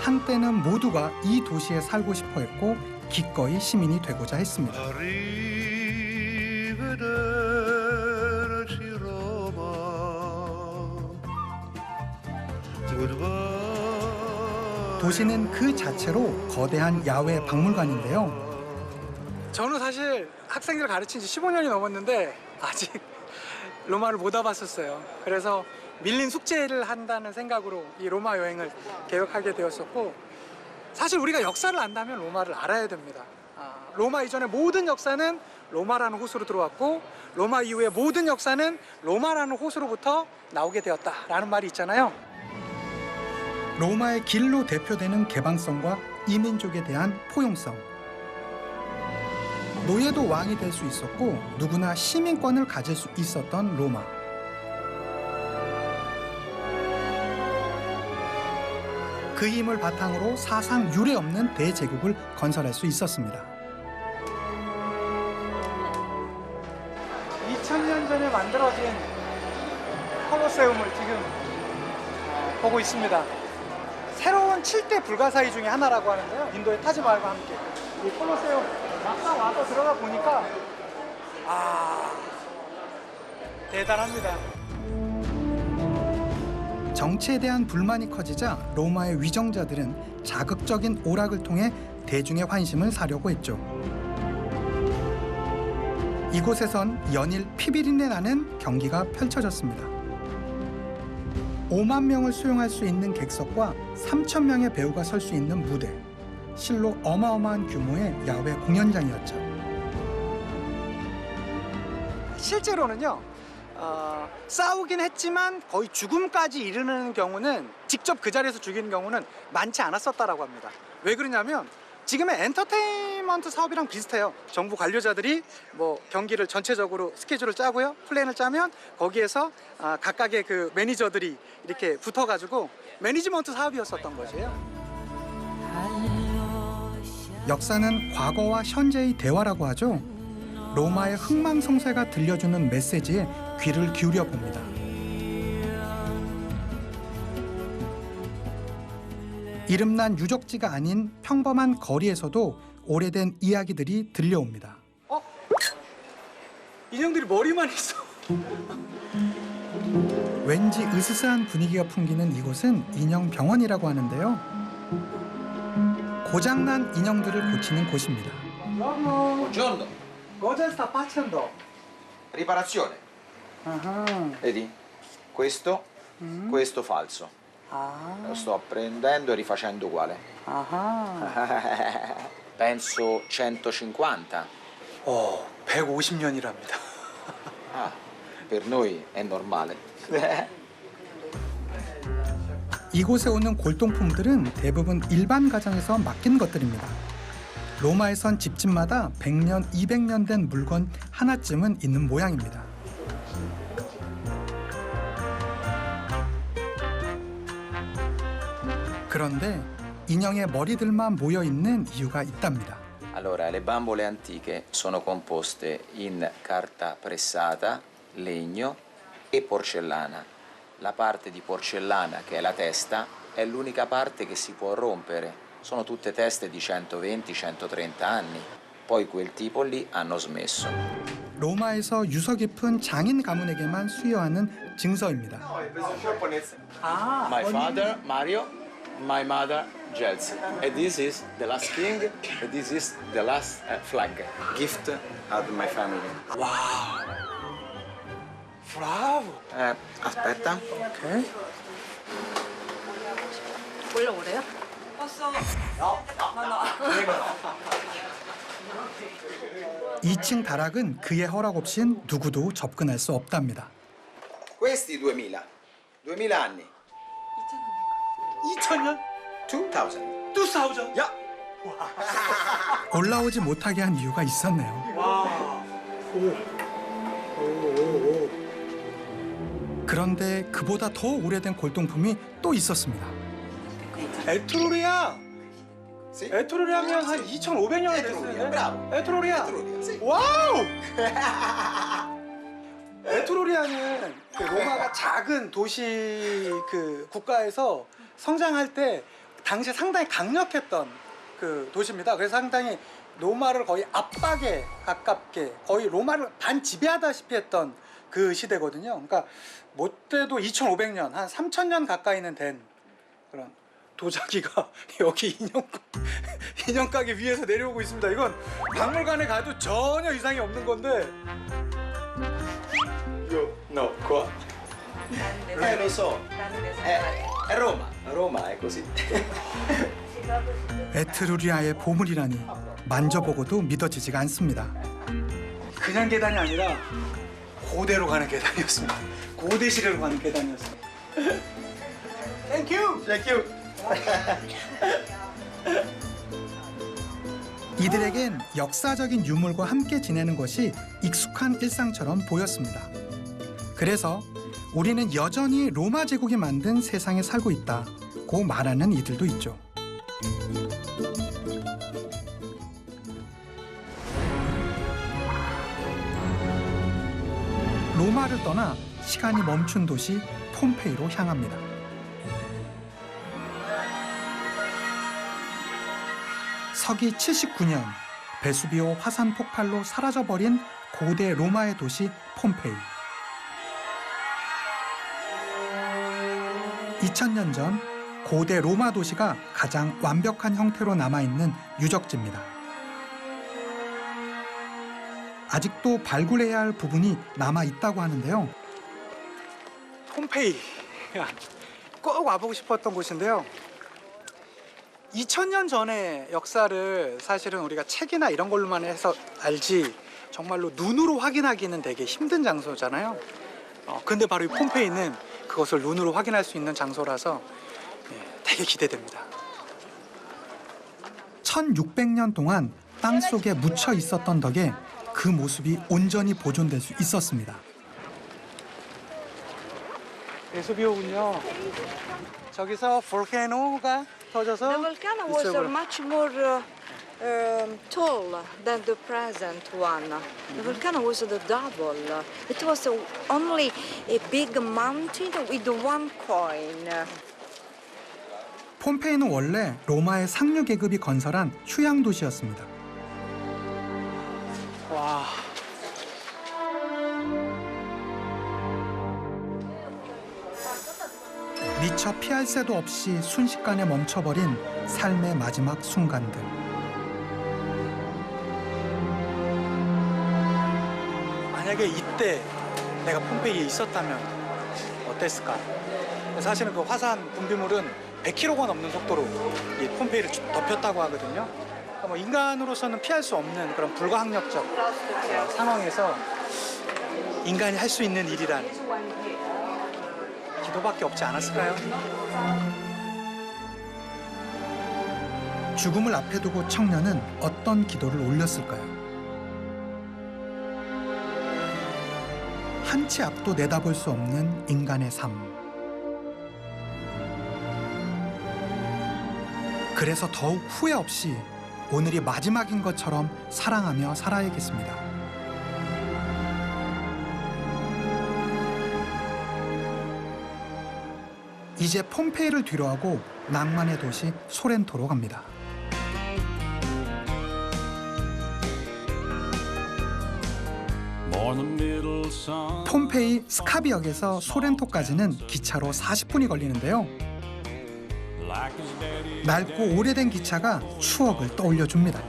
한때는 모두가 이 도시에 살고 싶어 했고 기꺼이 시민이 되고자 했습니다. Arrivederci Roma. Goodbye. 도시는 그 자체로 거대한 야외 박물관인데요. 저는 사실 학생들 가르친 지 15년이 넘었는데 아직 로마를 못 와봤었어요. 그래서 밀린 숙제를 한다는 생각으로 이 로마 여행을 계획하게 되었었고, 사실 우리가 역사를 안다면 로마를 알아야 됩니다. 로마 이전의 모든 역사는 로마라는 호수로 들어왔고 로마 이후의 모든 역사는 로마라는 호수로부터 나오게 되었다라는 말이 있잖아요. 로마의 길로 대표되는 개방성과 이민족에 대한 포용성. 노예도 왕이 될 수 있었고 누구나 시민권을 가질 수 있었던 로마. 그 힘을 바탕으로 사상 유례 없는 대제국을 건설할 수 있었습니다. 2000년 전에 만들어진 콜로세움을 지금 보고 있습니다. 새로운 7대 불가사의 중에 하나라고 하는데요. 인도의 타지마할과 함께 이 콜로세움 막상 와서 들어가 보니까 대단합니다. 정치에 대한 불만이 커지자 로마의 위정자들은 자극적인 오락을 통해 대중의 환심을 사려고 했죠. 이곳에선 연일 피비린내 나는 경기가 펼쳐졌습니다. 5만 명을 수용할 수 있는 객석과 3천 명의 배우가 설 수 있는 무대. 실로 어마어마한 규모의 야외 공연장이었죠. 실제로는요, 싸우긴 했지만 거의 죽음까지 이르는 경우는, 직접 그 자리에서 죽이는 경우는 많지 않았었다라고 합니다. 왜 그러냐면 지금의 엔터테인먼트 사업이랑 비슷해요. 정부 관료자들이 뭐 경기를 전체적으로 스케줄을 짜고요, 플랜을 짜면 거기에서 각각의 그 매니저들이 이렇게 붙어가지고 매니지먼트 사업이었었던 것이에요. 역사는 과거와 현재의 대화라고 하죠. 로마의 흥망성쇠가 들려주는 메시지에 귀를 기울여 봅니다. 이름난 유적지가 아닌 평범한 거리에서도 오래된 이야기들이 들려옵니다. 인형들이 머리만 있어. 왠지 으스스한 분위기가 풍기는 이곳은 인형병원이라고 하는데요. 고장난 인형들을 고치는 곳입니다. Buongiorno, cosa sta facendo? riparazione. Vedi? Questo falso. Lo sto prendendo e rifacendo uguale. Penso 150. 150년이랍니다. Ah, per noi è normale. 이곳에 오는 골동품들은 대부분 일반 가정에서 맡긴 것들입니다. 로마에선 집집마다 100년, 200년 된 물건 하나쯤은 있는 모양입니다. 그런데 인형의 머리들만 모여 있는 이유가 있답니다. Allora, le bambole antiche sono composte in carta pressata, legno e porcellana. La parte di porcellana, che è la testa, è l'unica parte che si può rompere. Sono tutte teste di 120-130 anni. Poi quel tipo lì hanno smesso. 로마에서 유서 깊은 장인 가문에게만 수여하는 증서입니다. My father, Mario, my mother, Gelsi. And this is the last king, and this is the last flag. Gift at my family. 와, 브라보. Aspetta. 오케이. 원래 오래요? 왔어. 2층 다락은 그의 허락 없인 누구도 접근할 수 없답니다. Questi 2000. 2000 anni. 2000년? 2000. 2000? Yeah. 올라오지 못하게 한 이유가 있었네요. 와. 그런데 그보다 더 오래된 골동품이 또 있었습니다. 에트루리아. Sì. 에트루리아면 한 2,500년이 Etruria, 됐는데. bravo. 에트루리아. Etruria, sì. 와우! 에트루리아는 그 로마가 작은 도시 그 국가에서 성장할 때 당시에 상당히 강력했던 그 도시입니다. 그래서 상당히 로마를 거의 압박에 가깝게 거의 로마를 반지배하다시피 했던 그 시대거든요. 그러니까 못돼도 2500년, 한 3000년 가까이는 된 그런 도자기가 여기 인형 가게 위에서 내려오고 있습니다. 이건 박물관에 가도 전혀 이상이 없는 건데. No, qua. Lo so. È Roma. Roma è così. 에트루리아의 보물이라니 만져보고도 믿어지지가 않습니다. 그냥 계단이 아니라 고대로 가는 계단이었습니다. 고대 시대로 가는 계단이었어요. 땡큐! 땡큐! 이들에겐 역사적인 유물과 함께 지내는 것이 익숙한 일상처럼 보였습니다. 그래서 우리는 여전히 로마 제국이 만든 세상에 살고 있다고 말하는 이들도 있죠. 로마를 떠나 시간이 멈춘 도시 폼페이로 향합니다. 서기 79년 베수비오 화산 폭발로 사라져버린 고대 로마의 도시 폼페이. 2000년 전 고대 로마 도시가 가장 완벽한 형태로 남아있는 유적지입니다. 아직도 발굴해야 할 부분이 남아있다고 하는데요. 폼페이, 꼭 와보고 싶었던 곳인데요. 2000년 전의 역사를 사실은 우리가 책이나 이런 걸로만 해서 알지 정말로 눈으로 확인하기는 되게 힘든 장소잖아요. 근데 바로 이 폼페이는 그것을 눈으로 확인할 수 있는 장소라서 되게 기대됩니다. 1600년 동안 땅속에 묻혀 있었던 덕에 그 모습이 온전히 보존될 수 있었습니다. 베수비오군요. 저기서 볼케이노가 터져서 The volcano was 이쪽으로. much more tall than the present one. The volcano was the double. It was only a big mountain with one coin. 폼페이는 원래 로마의 상류 계급이 건설한 휴양 도시였습니다. 와. 미처 피할 새도 없이 순식간에 멈춰버린 삶의 마지막 순간들. 만약에 이때 내가 폼페이에 있었다면 어땠을까? 사실은 그 화산 분비물은 100km가 넘는 속도로 이 폼페이를 덮였다고 하거든요. 그러니까 뭐 인간으로서는 피할 수 없는 그런 불가항력적 상황에서 인간이 할 수 있는 일이란 기도밖에 없지 않았을까요? 죽음을 앞에 두고 청년은 어떤 기도를 올렸을까요? 한 치 앞도 내다볼 수 없는 인간의 삶. 그래서 더욱 후회 없이 오늘이 마지막인 것처럼 사랑하며 살아야겠습니다. 이제 폼페이를 뒤로하고 낭만의 도시 소렌토로 갑니다. 폼페이 스카비역에서 소렌토까지는 기차로 40분이 걸리는데요. 낡고 오래된 기차가 추억을 떠올려줍니다.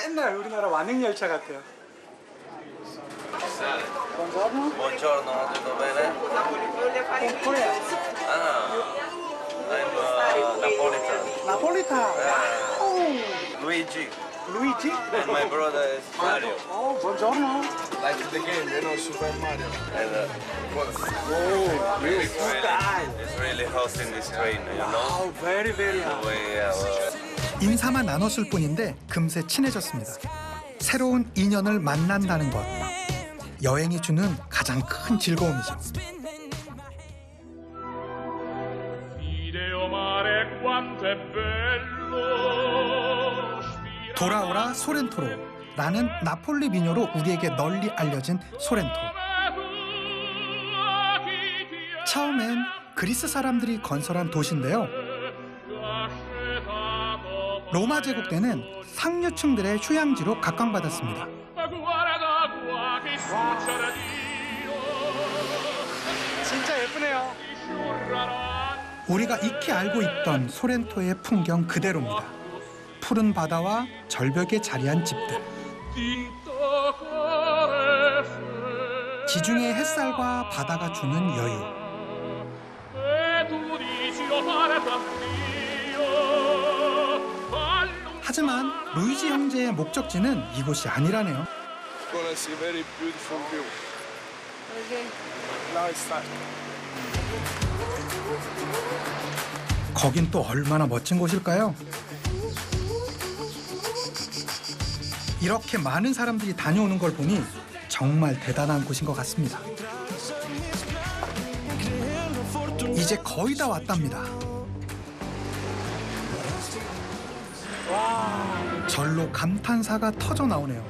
옛날 우리나라 완행열차 같아요. Buongiorno, tutto bene? I'm Napolitan. 나폴리타. Luigi. 루이지? And my brother is Mario. buongiorno. Like the game, you know, Super Mario. And really it's really hot in this train, you know? very The way, 인사만 나눴을 뿐인데 금세 친해졌습니다. 새로운 인연을 만난다는 것. 여행이 주는 가장 큰 즐거움이죠. 돌아오라 소렌토로 라는 나폴리 민요로 우리에게 널리 알려진 소렌토. 처음엔 그리스 사람들이 건설한 도시인데요. 로마 제국 때는 상류층들의 휴양지로 각광받았습니다. 진짜 예쁘네요. 우리가 익히 알고 있던 소렌토의 풍경 그대로입니다. 푸른 바다와 절벽에 자리한 집들. 지중해 햇살과 바다가 주는 여유. 하지만 루이지 형제의 목적지는 이곳이 아니라네요. Gonna see very beautiful view. Now it's time. 거긴 또 얼마나 멋진 곳일까요? 이렇게 많은 사람들이 다녀오는 걸 보니 정말 대단한 곳인 것 같습니다. 이제 거의 다 왔답니다. 절로 감탄사가 터져 나오네요.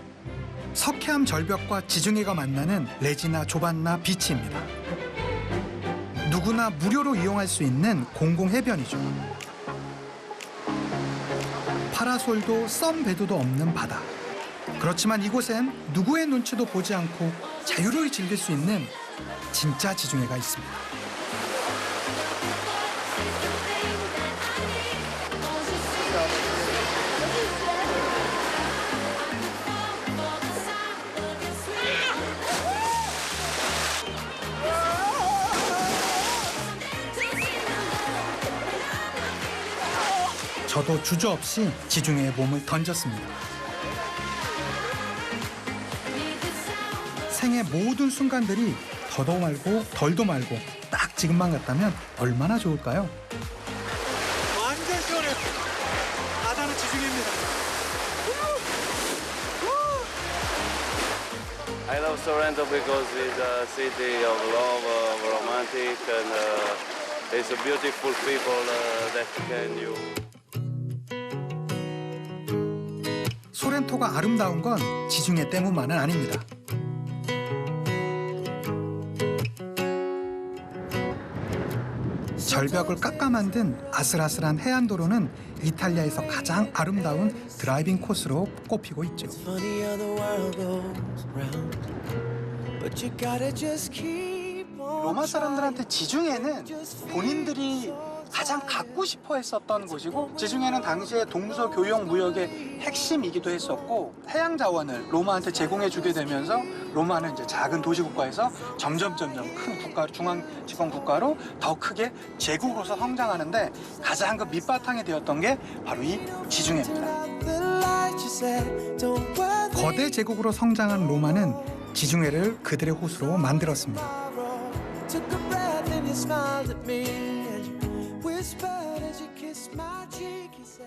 석회암 절벽과 지중해가 만나는 레지나 조반나 비치입니다. 누구나 무료로 이용할 수 있는 공공 해변이죠. 파라솔도 썬베드도 없는 바다. 그렇지만 이곳엔 누구의 눈치도 보지 않고 자유로이 즐길 수 있는 진짜 지중해가 있습니다. 저도 주저없이 지중해에 몸을 던졌습니다. 생의 모든 순간들이 더도 말고 덜도 말고 딱 지금만 같다면 얼마나 좋을까요? 완전 시원해요. 바다는 지중해입니다. I love Sorrento because it's a city of love, romantic, and it's a beautiful people that can you. 소렌토가 아름다운 건 지중해 때문만은 아닙니다. 절벽을 깎아 만든 아슬아슬한 해안도로는 이탈리아에서 가장 아름다운 드라이빙 코스로 꼽히고 있죠. 로마 사람들한테 지중해는 본인들이 가장 갖고 싶어 했었던 곳이고, 지중해는 당시에 동서 교역 무역의 핵심이기도 했었고, 해양 자원을 로마한테 제공해 주게 되면서 로마는 이제 작은 도시 국가에서 점점 큰 국가, 중앙 집권 국가로 더 크게 제국으로서 성장하는데 가장 그 밑바탕이 되었던 게 바로 이 지중해입니다. 거대 제국으로 성장한 로마는 지중해를 그들의 호수로 만들었습니다.